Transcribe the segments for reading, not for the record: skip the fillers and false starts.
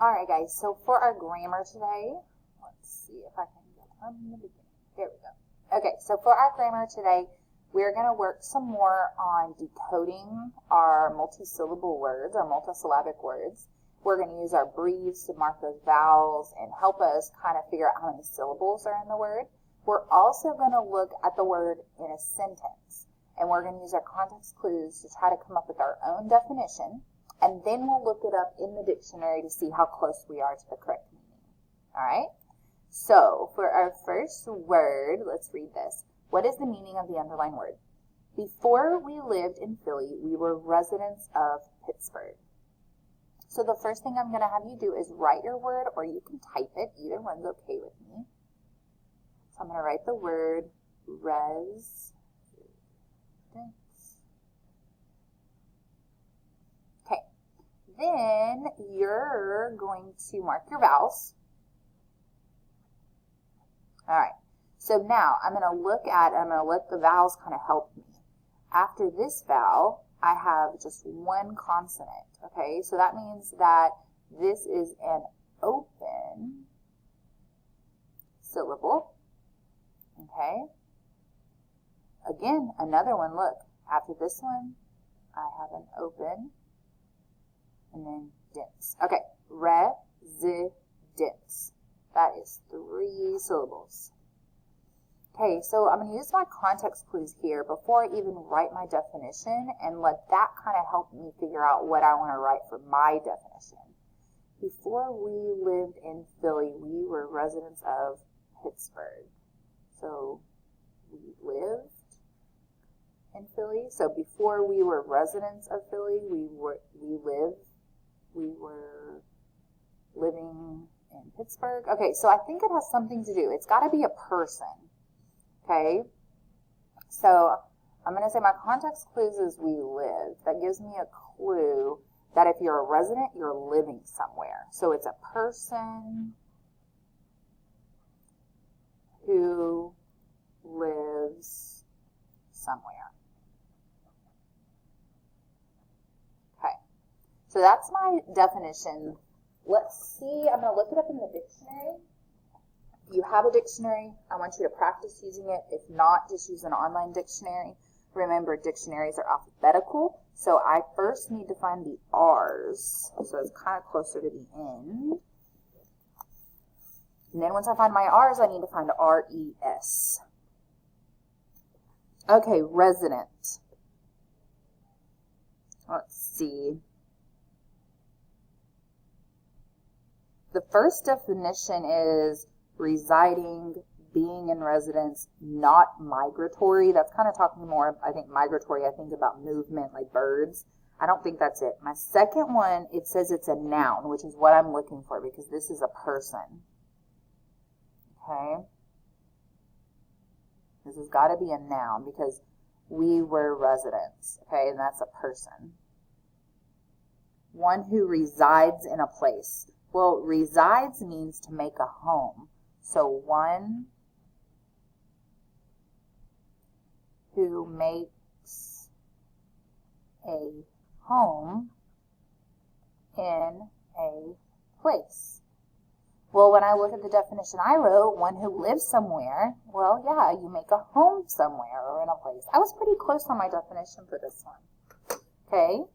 Alright guys, so for our grammar today, let's see if I can get from the beginning. There we go. Okay, so for our grammar today, we're going to work some more on decoding our multi-syllable words, our multisyllabic words. We're going to use our breathes to mark those vowels and help us kind of figure out how many syllables are in the word. We're also going to look at the word in a sentence, and we're going to use our context clues to try to come up with our own definition, and then we'll look it up in the dictionary to see how close we are to the correct meaning. All right? So for our first word, let's read this. What is the meaning of the underlined word? Before we lived in Philly, we were residents of Pittsburgh. So the first thing I'm going to have you do is write your word, or you can type it. Either one's okay with me. So I'm going to write the word residence. Okay. Then you're going to mark your vowels. All right. So now I'm going to let the vowels kind of help me. After this vowel, I have just one consonant. Okay, so that means that this is an open syllable. Okay. Again, another one, look. After this one, I have an open and then dense. Okay, residence. That is 3 syllables. Okay, so I'm going to use my context clues here before I even write my definition and let that kind of help me figure out what I want to write for my definition. Before we lived in Philly, we were residents of Pittsburgh. So we lived in Philly. So before we were residents of Philly, we were living in Pittsburgh. Okay, so I think it has something to do. It's got to be a person. Okay, so I'm going to say my context clues is we live. That gives me a clue that if you're a resident, you're living somewhere. So it's a person who lives somewhere. Okay, so that's my definition. Let's see, I'm going to look it up in the dictionary. If you have a dictionary, I want you to practice using it. If not, just use an online dictionary. Remember, dictionaries are alphabetical, so I first need to find the R's. So it's kind of closer to the end. And then once I find my R's, I need to find R-E-S. Okay, resident. Let's see. The first definition is residing, being in residence, not migratory. That's kind of talking more, I think migratory, I think about movement like birds. I don't think that's it. My second one, it says it's a noun, which is what I'm looking for because this is a person. Okay? This has got to be a noun because we were residents. Okay? And that's a person. One who resides in a place. Well, resides means to make a home. So one who makes a home in a place. Well, when I look at the definition I wrote, one who lives somewhere, well, yeah, you make a home somewhere or in a place. I was pretty close on my definition for this one. Okay,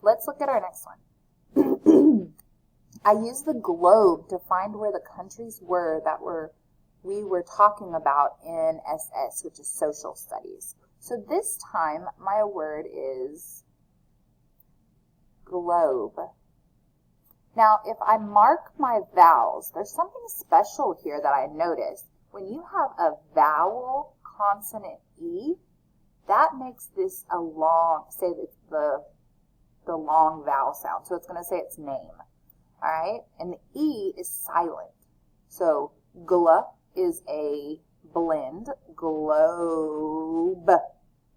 let's look at our next one. I used the globe to find where the countries were that we were talking about in SS, which is social studies. So this time, my word is globe. Now, if I mark my vowels, there's something special here that I noticed. When you have a vowel consonant E, that makes this a long, say the long vowel sound. So it's going to say its name. All right, and the E is silent. So gla is a blend, globe,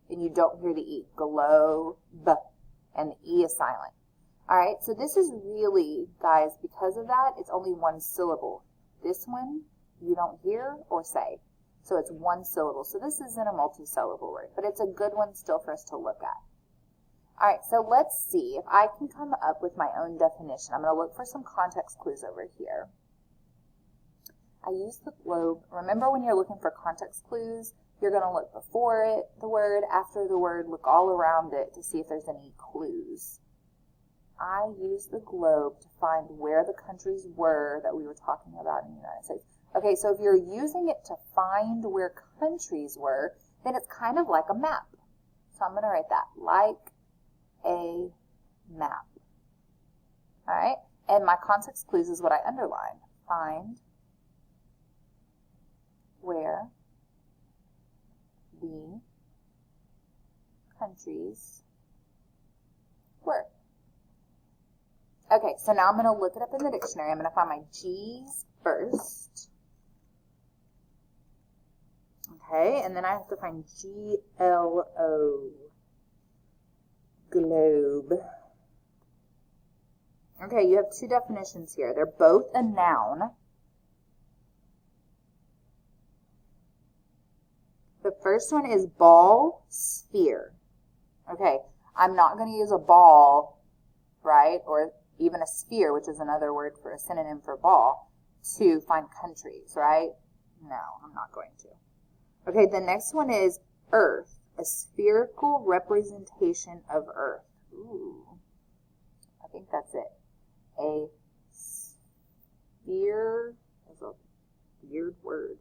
and you don't hear the E, globe, and the E is silent. All right, so this is really, guys, because of that, it's only one syllable. This one, you don't hear or say. So it's one syllable. So this isn't a multi-syllable word, but it's a good one still for us to look at. All right, so let's see if I can come up with my own definition. I'm going to look for some context clues over here. I use the globe. Remember, when you're looking for context clues, you're going to look before it, the word, after the word, look all around it to see if there's any clues. I use the globe to find where the countries were that we were talking about in the United States. Okay, so if you're using it to find where countries were, then it's kind of like a map. So I'm going to write that, like a map. All right, and my context clues is what I underlined. Find where the countries were. Okay, so now I'm going to look it up in the dictionary. I'm going to find my G's first. Okay, and then I have to find G-L-O. Globe. Okay, you have two definitions here. They're both a noun. The first one is ball, sphere. Okay, I'm not going to use a ball, right, or even a sphere, which is another word for a synonym for ball, to find countries, right? No, I'm not going to. Okay, the next one is earth, a spherical representation of earth. Ooh, I think that's it. A sphere, that's a weird word.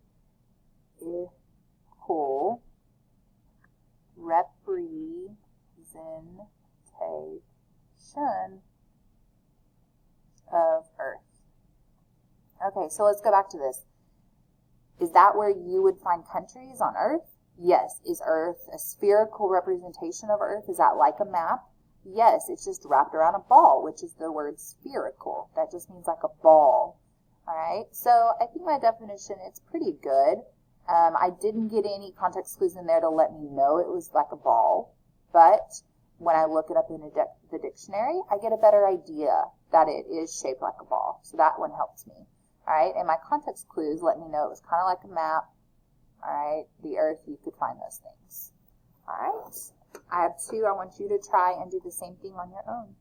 Whole representation of earth. Okay, so let's go back to this. Is that where you would find countries on earth? Yes. Is earth a spherical representation of earth? Is that like a map? Yes, it's just wrapped around a ball, which is the word spherical. That just means like a ball. All right, so I think my definition, it's pretty good. I didn't get any context clues in there to let me know it was like a ball, but when I look it up in the dictionary, I get a better idea that it is shaped like a ball. So that one helps me. All right, and my context clues let me know it was kind of like a map. All right, the earth, you could find those things. All right, I have two. I want you to try and do the same thing on your own.